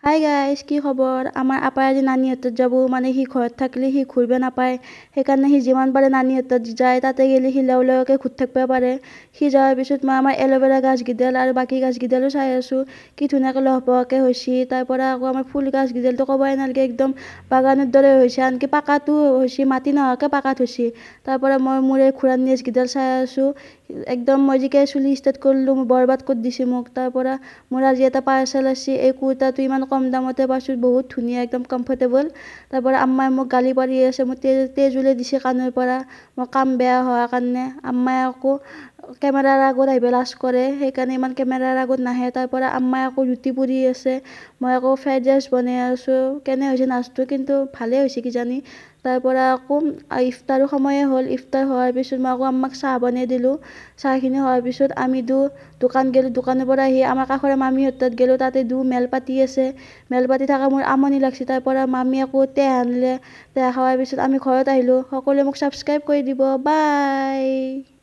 Hi guys, কি খবৰ? আমাৰ আপাই আজি নানিহঁতত যাব। মানে সি ঘৰত থাকিলে সি ঘূৰিব নাপায়, সেইকাৰণে সি যিমান পাৰে নানিহঁতত যায়। তাতে গ'লে সি লেও লেওকৈ ঘূৰি থাকিব পাৰে। সি যোৱাৰ পিছত মই আমাৰ এল'ভেৰা গাছকেইডাল আৰু বাকী গাছকেইডালো চাই আছোঁ, কি ধুনীয়াকৈ লহপহকৈ হৈছে। তাৰ পৰা আকৌ আমাৰ ফুল গাছকেইডালটো ক'বই নালাগে, একদম বাগানৰ দৰে হৈছে। আনকি পাকাটো হৈছে, মাটি নোহোৱাকৈ পাকাত হৈছে। তাৰ পৰা মই মোৰ এই ঘোঁৰাৰ নেজকেইডাল চাই আছোঁ। একদম মই যেতিয়াই চুলি ষ্টাৰ্ট কৰিলোঁ বৰবাদ কৰি দিছে মোক। তাৰ পৰা মোৰ আজি এটা পাৰ্চেল আছে। এই কুৰ্তাটো ইমান কম দামতে পাইছোঁ, বহুত ধুনীয়া, একদম কমফৰ্টেবল। তাৰ পৰা আম্মাই মোক গালি পাৰি আছে, মোৰ তেজ ওলাই দিছে কাণৰ পৰা, মোৰ কাম বেয়া হোৱাৰ কাৰণে। আম্মাই আকৌ কেমেৰাৰ আগত আহিব লাজ কৰে, সেইকাৰণে ইমান কেমেৰাৰ আগত নাহে। তাৰ পৰা আম্মাই আকৌ ৰুটি পুৰি আছে, মই আকৌ ফ্ৰাইড ৰাইচ বনাই আছোঁ। কেনে হৈছে নাচটো, কিন্তু ভালেই হৈছে কিজানি। তাৰ পৰা আকৌ ইফতাৰো সময়ে হ'ল। ইফতাৰ হোৱাৰ পিছত মই আকৌ আম্মাক চাহ বনাই দিলোঁ। চাহখিনি হোৱাৰ পিছত আমি দোকান গ'লোঁ। দোকানৰ পৰা আহি আমাৰ কাষৰে মামীহঁতৰ তাত গ'লোঁ, তাতে মেল পাতি আছে। মেল পাতি থকা মোৰ আমনি লাগিছে। তাৰ পৰা মামী আকৌ টেহ আনিলে। টেহ খোৱাৰ পিছত আমি ঘৰত আহিলোঁ। সকলোৱে মোক ছাবস্ক্ৰাইব কৰি দিব। বাই।